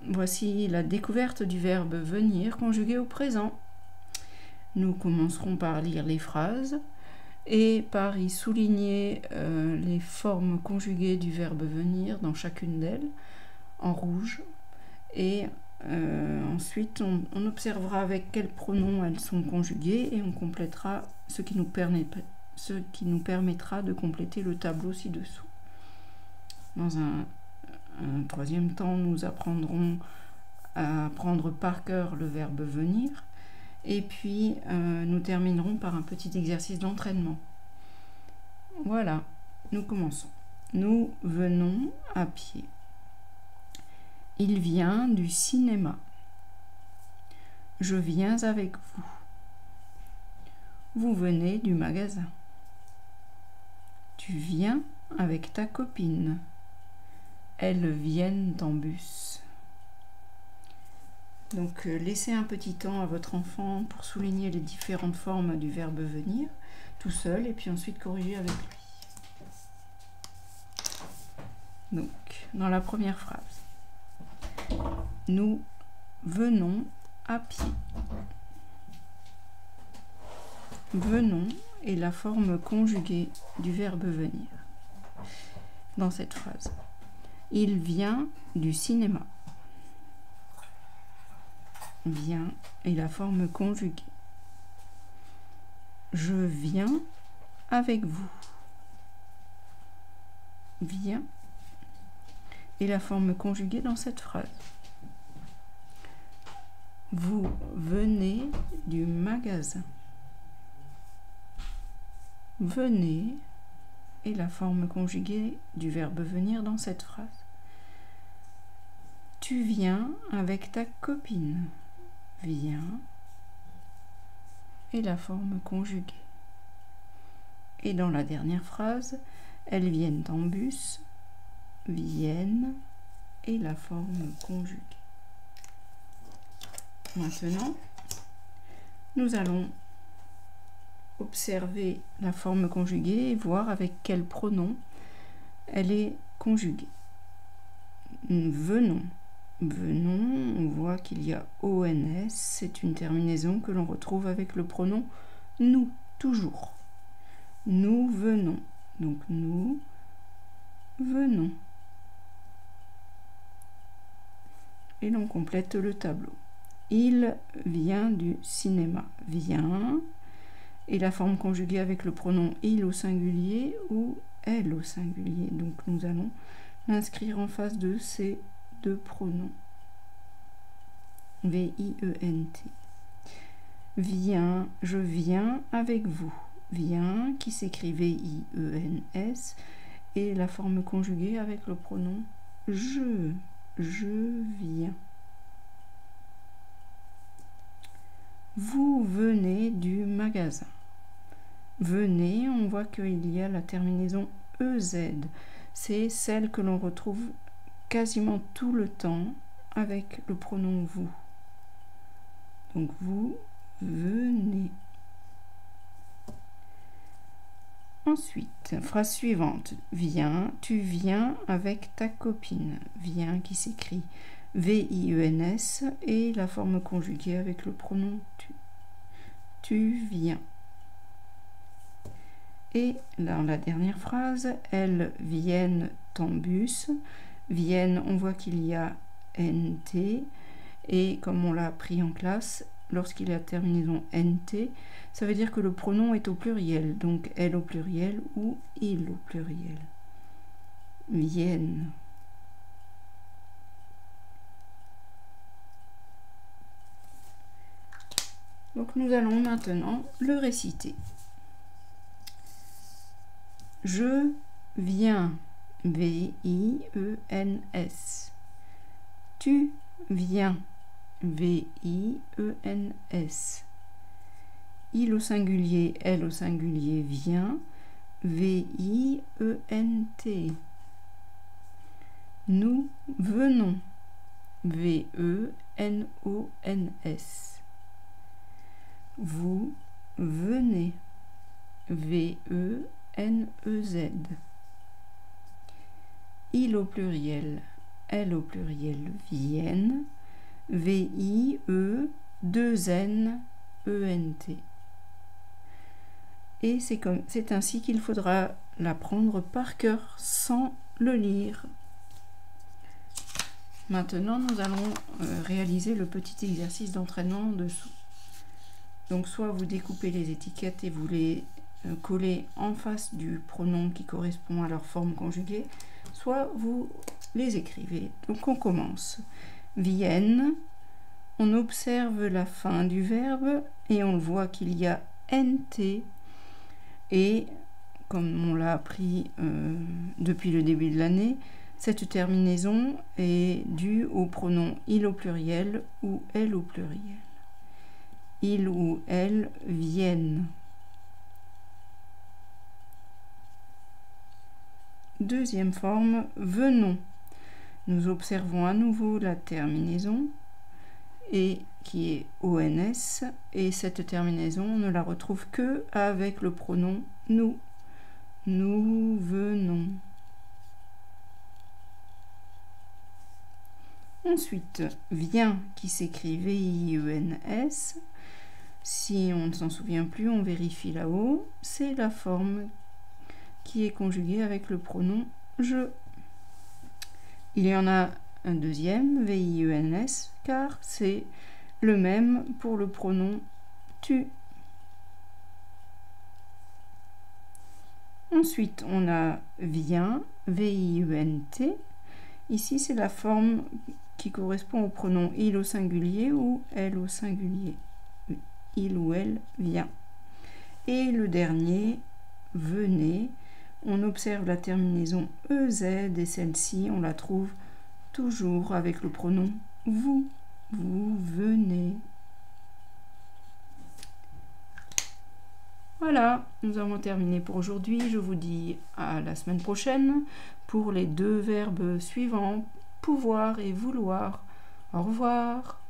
voici la découverte du verbe venir conjugué au présent. Nous commencerons par lire les phrases et par y souligner les formes conjuguées du verbe venir dans chacune d'elles, en rouge. Et ensuite, on observera avec quels pronoms elles sont conjuguées et on complétera ce qui nous permettra de compléter le tableau ci-dessous. Dans un troisième temps, nous apprendrons à apprendre par cœur le verbe venir. Et puis, nous terminerons par un petit exercice d'entraînement. Voilà, nous commençons. Nous venons à pied. Il vient du cinéma. Je viens avec vous. Vous venez du magasin. Tu viens avec ta copine. Elles viennent en bus. Donc, laissez un petit temps à votre enfant pour souligner les différentes formes du verbe venir, tout seul, et puis ensuite corriger avec lui. Donc, dans la première phrase, nous venons à pied. Venons est la forme conjuguée du verbe venir. Dans cette phrase, il vient du cinéma. Vient est la forme conjuguée. Je viens avec vous. Viens est la forme conjuguée dans cette phrase. Vous venez du magasin. Venez est la forme conjuguée du verbe venir dans cette phrase. Tu viens avec ta copine. Viens est la forme conjuguée. Et dans la dernière phrase, elles viennent en bus. Viennent est la forme conjuguée. Maintenant, nous allons observer la forme conjuguée et voir avec quel pronom elle est conjuguée. Venons. Venons, on voit qu'il y a ONS, c'est une terminaison que l'on retrouve avec le pronom nous, toujours. Nous venons. Donc nous venons. Et l'on complète le tableau. Il vient du cinéma. Vient. Et la forme conjuguée avec le pronom il au singulier ou elle au singulier. Donc nous allons l'inscrire en face de ces deux pronoms. V-I-E-N-T. Viens, je viens avec vous. Viens qui s'écrit V-I-E-N-S et la forme conjuguée avec le pronom je. Je viens. Vous venez du magasin. Venez, on voit qu'il y a la terminaison EZ. C'est celle que l'on retrouve quasiment tout le temps avec le pronom vous. Donc vous venez. Ensuite, phrase suivante. Viens, tu viens avec ta copine. Viens qui s'écrit V-I-E-N-S et la forme conjuguée avec le pronom tu. Tu viens. Et dans la dernière phrase, elles viennent en bus. Viennent, on voit qu'il y a NT. Et comme on l'a appris en classe, lorsqu'il y a terminaison NT, ça veut dire que le pronom est au pluriel. Donc elle au pluriel ou il au pluriel. Viennent. Donc nous allons maintenant le réciter. Je viens, V-I-E-N-S. Tu viens, V-I-E-N-S. Il au singulier, elle au singulier vient, V-I-E-N-T. Nous venons, V-E-N-O-N-S. Vous venez, V-E-N-E-Z. Il au pluriel, L au pluriel, viennent, V-I-E, 2-N, E-N-T. Et c'est ainsi qu'il faudra l'apprendre par cœur sans le lire. Maintenant, nous allons réaliser le petit exercice d'entraînement en dessous. Donc, soit vous découpez les étiquettes et vous les collez en face du pronom qui correspond à leur forme conjuguée, soit vous les écrivez. Donc, on commence. Viennent, on observe la fin du verbe et on voit qu'il y a NT. Et, comme on l'a appris depuis le début de l'année, cette terminaison est due au pronom il au pluriel ou elle au pluriel. Il ou elle viennent. Deuxième forme, venons. Nous observons à nouveau la terminaison et qui est ONS, et cette terminaison, on ne la retrouve que avec le pronom nous. Nous venons. Ensuite, vient qui s'écrit V-I-E-N-S. Si on ne s'en souvient plus, on vérifie là-haut. C'est la forme qui est conjuguée avec le pronom je. Il y en a un deuxième, V-I-E-N-S, car c'est le même pour le pronom tu. Ensuite, on a vient, V-I-E-N-T. Ici, c'est la forme qui correspond au pronom il au singulier ou elle au singulier. Il ou elle vient. Et le dernier, venez. On observe la terminaison EZ et celle-ci, on la trouve toujours avec le pronom vous. Vous venez. Voilà, nous avons terminé pour aujourd'hui. Je vous dis à la semaine prochaine pour les deux verbes suivants, pouvoir et vouloir. Au revoir.